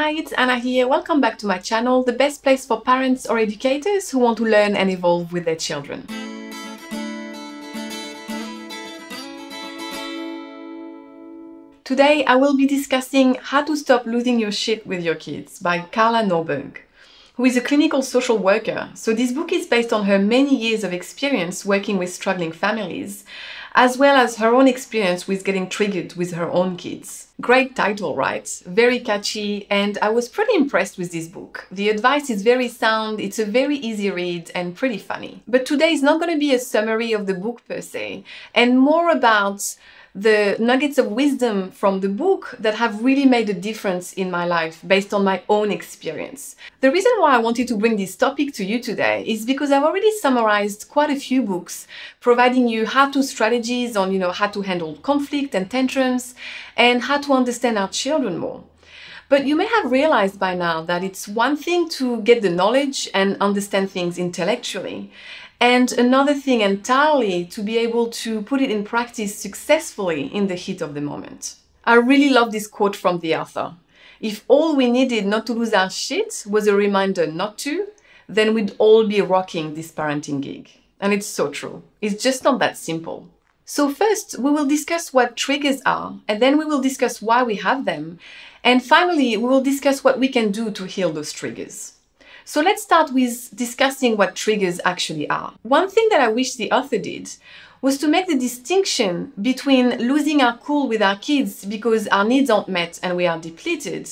Hi, it's Anna here. Welcome back to my channel, the best place for parents or educators who want to learn and evolve with their children. Today I will be discussing How to Stop Losing Your Shit with Your Kids by Carla Norberg, who is a clinical social worker. So this book is based on her many years of experience working with struggling families, as well as her own experience with getting triggered with her own kids. Great title, right? Very catchy, and I was pretty impressed with this book. The advice is very sound, it's a very easy read and pretty funny. But today is not going to be a summary of the book per se, and more about the nuggets of wisdom from the book that have really made a difference in my life based on my own experience. The reason why I wanted to bring this topic to you today is because I've already summarized quite a few books providing you how-to strategies on, how to handle conflict and tantrums and how to understand our children more. But you may have realized by now that it's one thing to get the knowledge and understand things intellectually, and another thing entirely to be able to put it in practice successfully in the heat of the moment. I really love this quote from the author. If all we needed not to lose our shit was a reminder not to, then we'd all be rocking this parenting gig. And it's so true. It's just not that simple. So first, we will discuss what triggers are, and then we will discuss why we have them. And finally, we will discuss what we can do to heal those triggers. So let's start with discussing what triggers actually are. One thing that I wish the author did was to make the distinction between losing our cool with our kids because our needs aren't met and we are depleted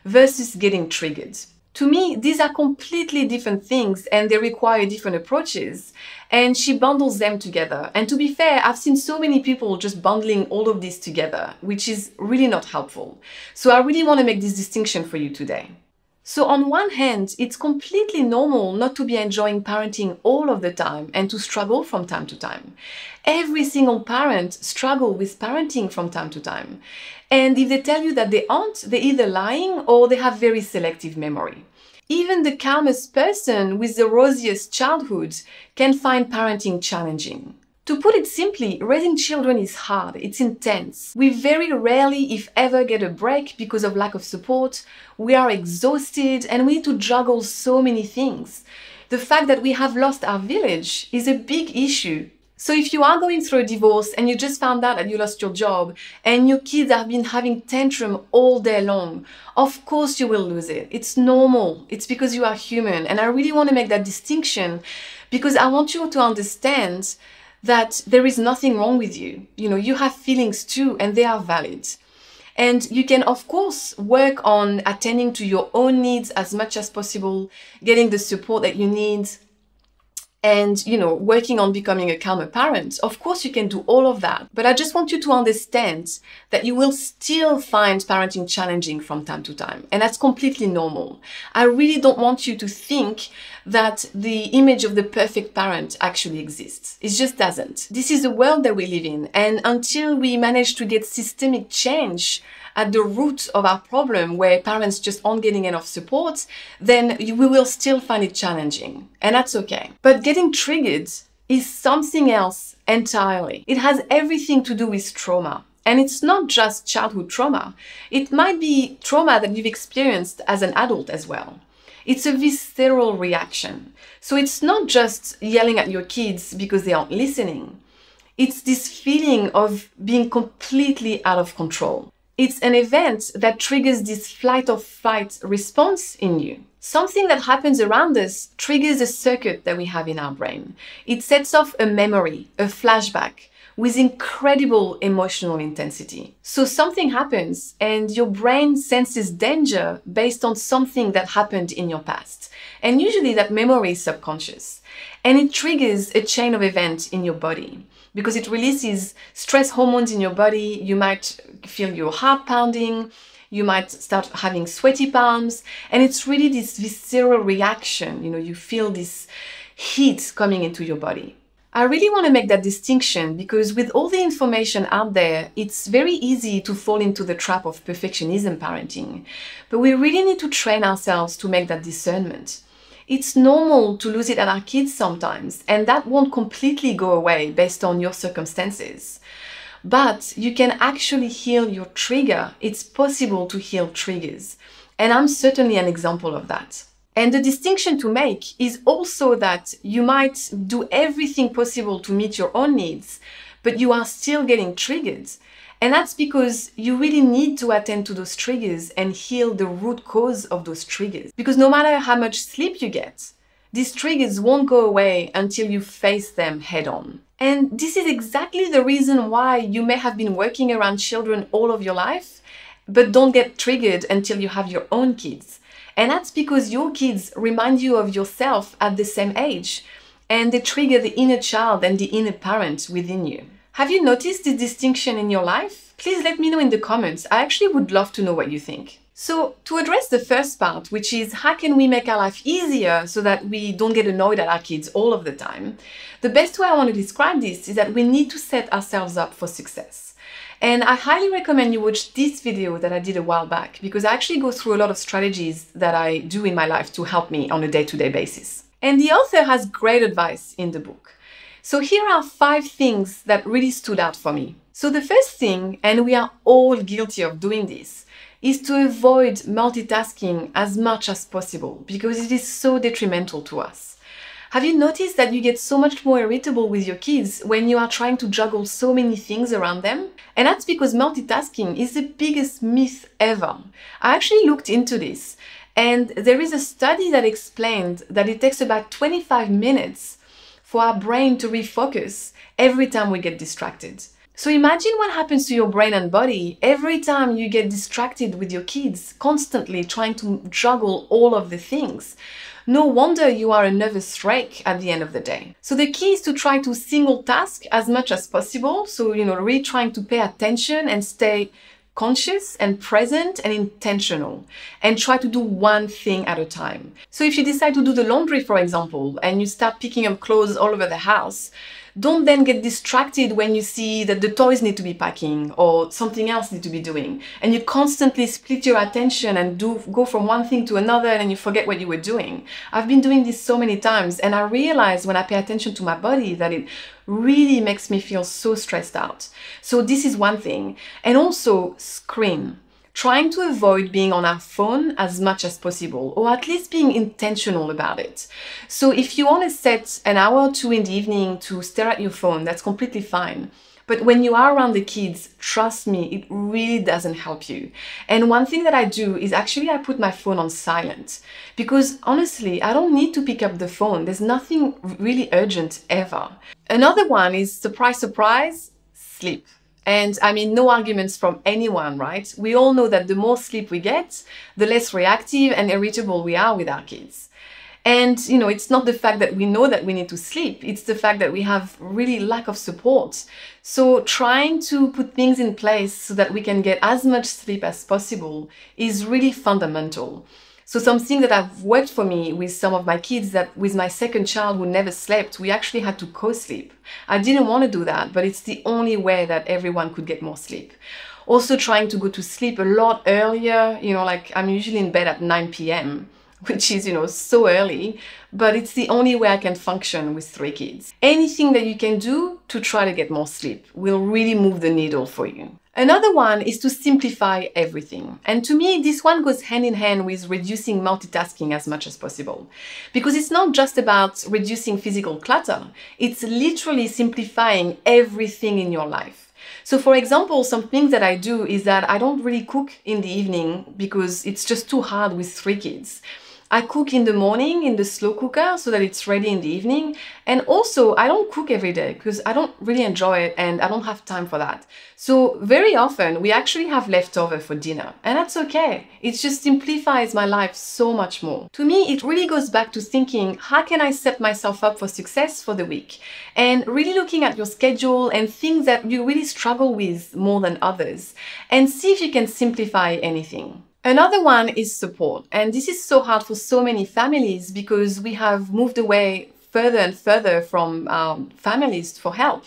versus getting triggered. To me, these are completely different things and they require different approaches, and she bundles them together. And to be fair, I've seen so many people just bundling all of this together, which is really not helpful. So I really want to make this distinction for you today. So on one hand, it's completely normal not to be enjoying parenting all of the time and to struggle from time to time. Every single parent struggles with parenting from time to time. And if they tell you that they aren't, they're either lying or they have very selective memory. Even the calmest person with the rosiest childhood can find parenting challenging. To put it simply, raising children is hard, it's intense. We very rarely, if ever, get a break because of lack of support. We are exhausted and we need to juggle so many things. The fact that we have lost our village is a big issue. So if you are going through a divorce and you just found out that you lost your job and your kids have been having tantrum all day long, of course you will lose it. It's normal. It's because you are human. And I really want to make that distinction because I want you to understand that there is nothing wrong with you. You have feelings too, and they are valid. And you can, of course, work on attending to your own needs as much as possible, getting the support that you need, and, working on becoming a calmer parent. Of course, you can do all of that. But I just want you to understand that you will still find parenting challenging from time to time. And that's completely normal. I really don't want you to think that the image of the perfect parent actually exists. It just doesn't. This is the world that we live in. And until we manage to get systemic change at the root of our problem, where parents just aren't getting enough support, then we will still find it challenging. And that's okay. But getting triggered is something else entirely. It has everything to do with trauma. And it's not just childhood trauma. It might be trauma that you've experienced as an adult as well. It's a visceral reaction. So it's not just yelling at your kids because they aren't listening. It's this feeling of being completely out of control. It's an event that triggers this flight or fight response in you. Something that happens around us triggers a circuit that we have in our brain. It sets off a memory, a flashback, with incredible emotional intensity. So something happens and your brain senses danger based on something that happened in your past. And usually that memory is subconscious. And it triggers a chain of events in your body, because it releases stress hormones in your body. You might feel your heart pounding, you might start having sweaty palms, and it's really this visceral reaction. You feel this heat coming into your body. I really want to make that distinction because with all the information out there, it's very easy to fall into the trap of perfectionism parenting. But we really need to train ourselves to make that discernment. It's normal to lose it at our kids sometimes, and that won't completely go away based on your circumstances. But you can actually heal your trigger. It's possible to heal triggers. And I'm certainly an example of that. And the distinction to make is also that you might do everything possible to meet your own needs, but you are still getting triggered. And that's because you really need to attend to those triggers and heal the root cause of those triggers. Because no matter how much sleep you get, these triggers won't go away until you face them head on. And this is exactly the reason why you may have been working around children all of your life, but don't get triggered until you have your own kids. And that's because your kids remind you of yourself at the same age, and they trigger the inner child and the inner parent within you. Have you noticed this distinction in your life? Please let me know in the comments. I actually would love to know what you think. So to address the first part, which is how can we make our life easier so that we don't get annoyed at our kids all of the time, the best way I want to describe this is that we need to set ourselves up for success. And I highly recommend you watch this video that I did a while back, because I actually go through a lot of strategies that I do in my life to help me on a day-to-day basis. And the author has great advice in the book. So here are 5 things that really stood out for me. So the first thing, and we are all guilty of doing this, is to avoid multitasking as much as possible, because it is so detrimental to us. Have you noticed that you get so much more irritable with your kids when you are trying to juggle so many things around them? And that's because multitasking is the biggest myth ever. I actually looked into this, and there is a study that explained that it takes about 25 minutes for our brain to refocus every time we get distracted. So imagine what happens to your brain and body every time you get distracted with your kids, constantly trying to juggle all of the things. No wonder you are a nervous wreck at the end of the day. So the key is to try to single task as much as possible. So, really trying to pay attention and stay conscious and present and intentional, and try to do one thing at a time. So if you decide to do the laundry, for example, and you start picking up clothes all over the house, don't then get distracted when you see that the toys need to be packing or something else need to be doing, and you constantly split your attention and go from one thing to another, and you forget what you were doing. I've been doing this so many times, and I realize when I pay attention to my body that it really makes me feel so stressed out. So this is one thing. And also screen. Trying to avoid being on our phone as much as possible, or at least being intentional about it. So if you want to set an hour or 2 in the evening to stare at your phone, that's completely fine. But when you are around the kids, trust me, it really doesn't help you. And one thing that I do is actually I put my phone on silent, because honestly, I don't need to pick up the phone. There's nothing really urgent ever. Another one is, surprise, surprise, sleep. And I mean, no arguments from anyone, right? We all know that the more sleep we get, the less reactive and irritable we are with our kids. And, it's not the fact that we know that we need to sleep. It's the fact that we have really lack of support. So trying to put things in place so that we can get as much sleep as possible is really fundamental. So something that have worked for me with some of my kids, that with my second child who never slept, we actually had to co-sleep. I didn't want to do that, but it's the only way that everyone could get more sleep. Also trying to go to sleep a lot earlier, like I'm usually in bed at 9 p.m., which is, so early, but it's the only way I can function with 3 kids. Anything that you can do to try to get more sleep will really move the needle for you. Another one is to simplify everything. And to me, this one goes hand in hand with reducing multitasking as much as possible. Because it's not just about reducing physical clutter, it's literally simplifying everything in your life. So for example, some things that I do is that I don't really cook in the evening because it's just too hard with 3 kids. I cook in the morning in the slow cooker so that it's ready in the evening. And also, I don't cook every day because I don't really enjoy it and I don't have time for that. So very often we actually have leftover for dinner, and that's okay. It just simplifies my life so much more. To me, it really goes back to thinking, how can I set myself up for success for the week? And really looking at your schedule and things that you really struggle with more than others, and see if you can simplify anything. Another one is support. And this is so hard for so many families because we have moved away further and further from families for help.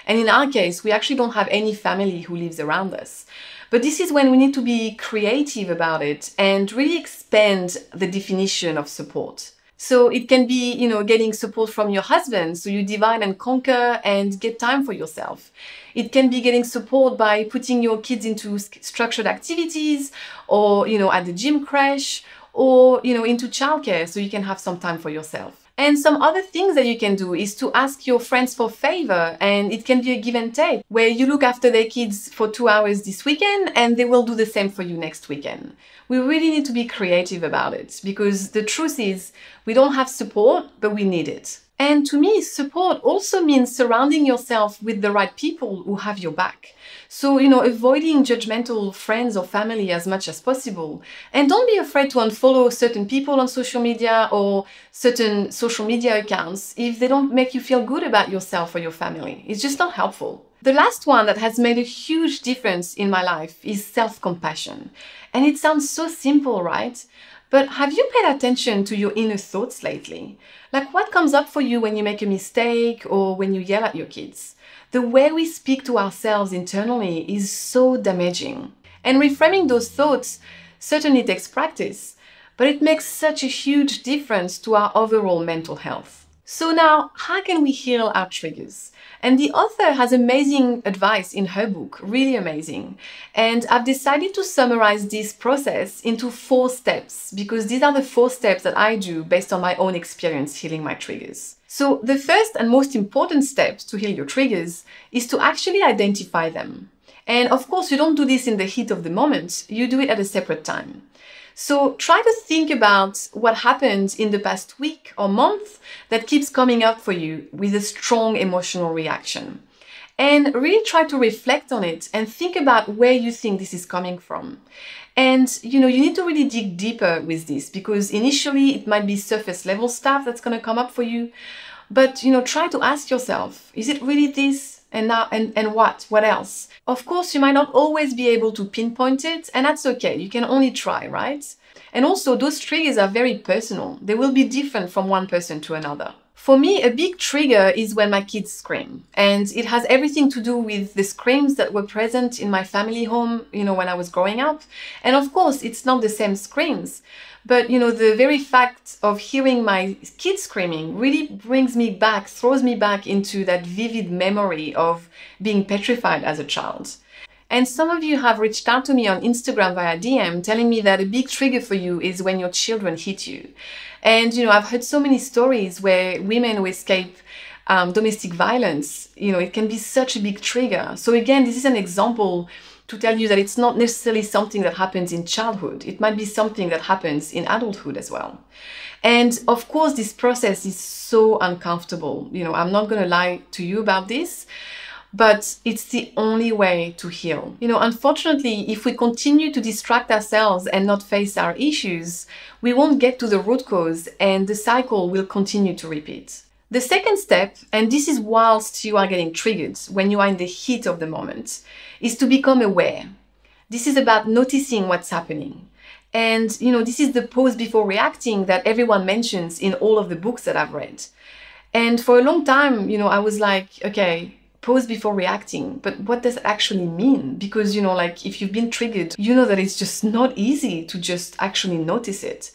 And in our case, we actually don't have any family who lives around us. But this is when we need to be creative about it and really expand the definition of support. So it can be, getting support from your husband. So you divide and conquer and get time for yourself. It can be getting support by putting your kids into structured activities or, at the gym crash or, into childcare so you can have some time for yourself. And some other things that you can do is to ask your friends for favor, and it can be a give and take where you look after their kids for 2 hours this weekend and they will do the same for you next weekend. We really need to be creative about it because the truth is we don't have support, but we need it. And to me, support also means surrounding yourself with the right people who have your back. So, avoiding judgmental friends or family as much as possible. And don't be afraid to unfollow certain people on social media or certain social media accounts if they don't make you feel good about yourself or your family. It's just not helpful. The last one that has made a huge difference in my life is self-compassion. And it sounds so simple, right? But have you paid attention to your inner thoughts lately? Like what comes up for you when you make a mistake or when you yell at your kids? The way we speak to ourselves internally is so damaging. And reframing those thoughts certainly takes practice, but it makes such a huge difference to our overall mental health. So now, how can we heal our triggers? And the author has amazing advice in her book, really amazing. And I've decided to summarize this process into 4 steps because these are the 4 steps that I do based on my own experience healing my triggers. So the first and most important step to heal your triggers is to actually identify them. And of course, you don't do this in the heat of the moment, you do it at a separate time. So try to think about what happened in the past week or month that keeps coming up for you with a strong emotional reaction. And really try to reflect on it and think about where you think this is coming from. And, you need to really dig deeper with this because initially it might be surface level stuff that's going to come up for you. But, try to ask yourself, is it really this? And now, and what? What else? Of course, you might not always be able to pinpoint it, and that's okay. You can only try, right? And also, those triggers are very personal. They will be different from one person to another. For me, a big trigger is when my kids scream. And it has everything to do with the screams that were present in my family home, when I was growing up. And of course, it's not the same screams. But, the very fact of hearing my kids screaming really brings me back, throws me back into that vivid memory of being petrified as a child. And some of you have reached out to me on Instagram via DM telling me that a big trigger for you is when your children hit you. And, I've heard so many stories where women who escape domestic violence, it can be such a big trigger. So again, this is an example to tell you that it's not necessarily something that happens in childhood. It might be something that happens in adulthood as well. And of course, this process is so uncomfortable. I'm not going to lie to you about this, but it's the only way to heal. Unfortunately, if we continue to distract ourselves and not face our issues, we won't get to the root cause and the cycle will continue to repeat. The second step, and this is whilst you are getting triggered, when you are in the heat of the moment, is to become aware. This is about noticing what's happening. And, this is the pause before reacting that everyone mentions in all of the books that I've read. And for a long time, I was like, okay, pause before reacting. But what does it actually mean? Because, if you've been triggered, you know that it's just not easy to just actually notice it.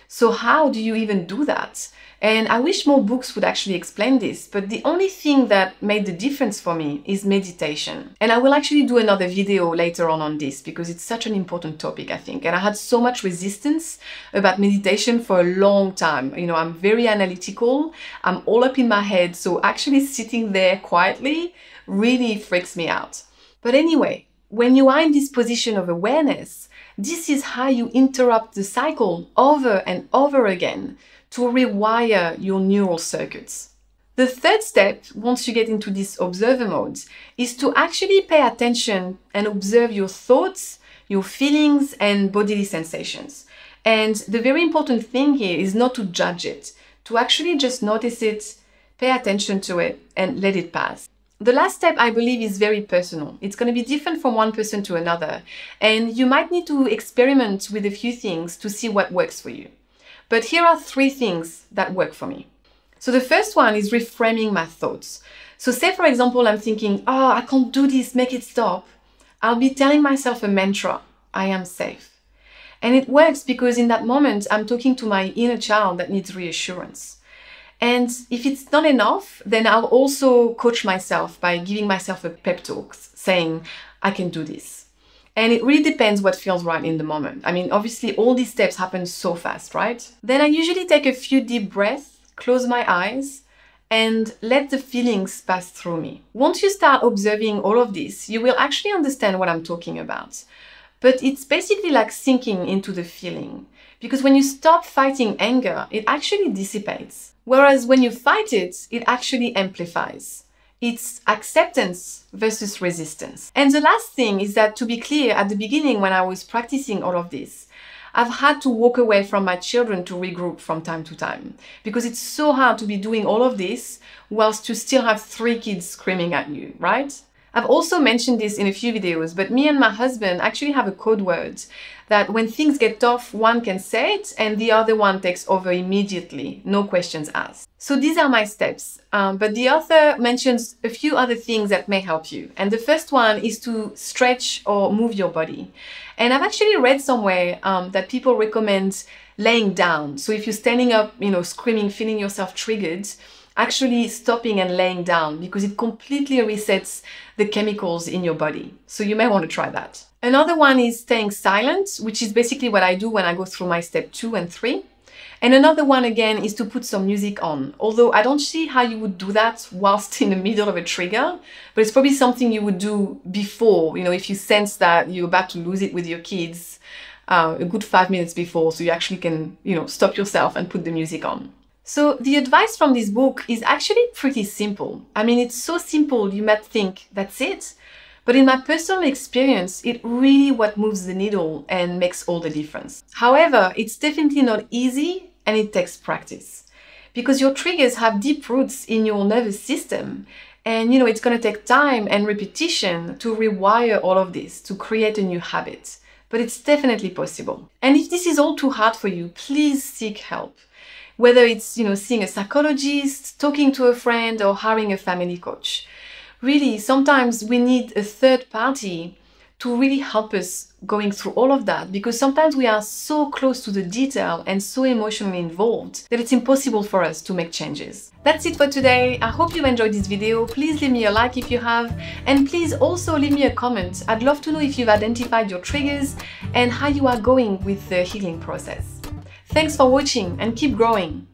So how do you even do that? And I wish more books would actually explain this, but the only thing that made the difference for me is meditation. And I will actually do another video later on this because it's such an important topic, I think. And I had so much resistance about meditation for a long time. I'm very analytical, I'm all up in my head, so actually sitting there quietly really freaks me out. But anyway, when you are in this position of awareness, this is how you interrupt the cycle over and over again to rewire your neural circuits. The third step, once you get into this observer mode, is to actually pay attention and observe your thoughts, your feelings, and bodily sensations. And the very important thing here is not to judge it, to actually just notice it, pay attention to it, and let it pass. The last step, I believe, is very personal. It's going to be different from one person to another, and you might need to experiment with a few things to see what works for you. But here are 3 things that work for me. So the first one is reframing my thoughts. So say, for example, I'm thinking, I can't do this, make it stop. I'll be telling myself a mantra, I am safe. And it works because in that moment, I'm talking to my inner child that needs reassurance. And if it's not enough, then I'll also coach myself by giving myself a pep talk, saying, I can do this. And it really depends what feels right in the moment. I mean, obviously, all these steps happen so fast, right? Then I usually take a few deep breaths, close my eyes, and let the feelings pass through me. Once you start observing all of this, you will actually understand what I'm talking about. But it's basically like sinking into the feeling. Because when you stop fighting anger, it actually dissipates. Whereas when you fight it, it actually amplifies. It's acceptance versus resistance. And the last thing is that, to be clear, at the beginning when I was practicing all of this, I've had to walk away from my children to regroup from time to time, because it's so hard to be doing all of this whilst you still have 3 kids screaming at you, right? I've also mentioned this in a few videos, but me and my husband actually have a code word that when things get tough, one can say it and the other one takes over immediately, no questions asked. So these are my steps, but the author mentions a few other things that may help you. And the first one is to stretch or move your body. And I've actually read somewhere that people recommend laying down. So if you're standing up, screaming, feeling yourself triggered, actually stopping and laying down, because it completely resets the chemicals in your body. So you may want to try that. Another one is staying silent, which is basically what I do when I go through my step 2 and 3. And another one again is to put some music on. Although I don't see how you would do that whilst in the middle of a trigger, but it's probably something you would do before, if you sense that you're about to lose it with your kids, a good 5 minutes before, so you actually can, stop yourself and put the music on. So the advice from this book is actually pretty simple. I mean, it's so simple you might think that's it. But in my personal experience, it really what moves the needle and makes all the difference. However, it's definitely not easy and it takes practice. Because your triggers have deep roots in your nervous system. And it's going to take time and repetition to rewire all of this, to create a new habit. But it's definitely possible. And if this is all too hard for you, please seek help. Whether it's, seeing a psychologist, talking to a friend, or hiring a family coach. Really, sometimes we need a third party to really help us going through all of that, because sometimes we are so close to the detail and so emotionally involved that it's impossible for us to make changes. That's it for today. I hope you enjoyed this video. Please leave me a like if you have, and please also leave me a comment. I'd love to know if you've identified your triggers and how you are going with the healing process. Thanks for watching and keep growing.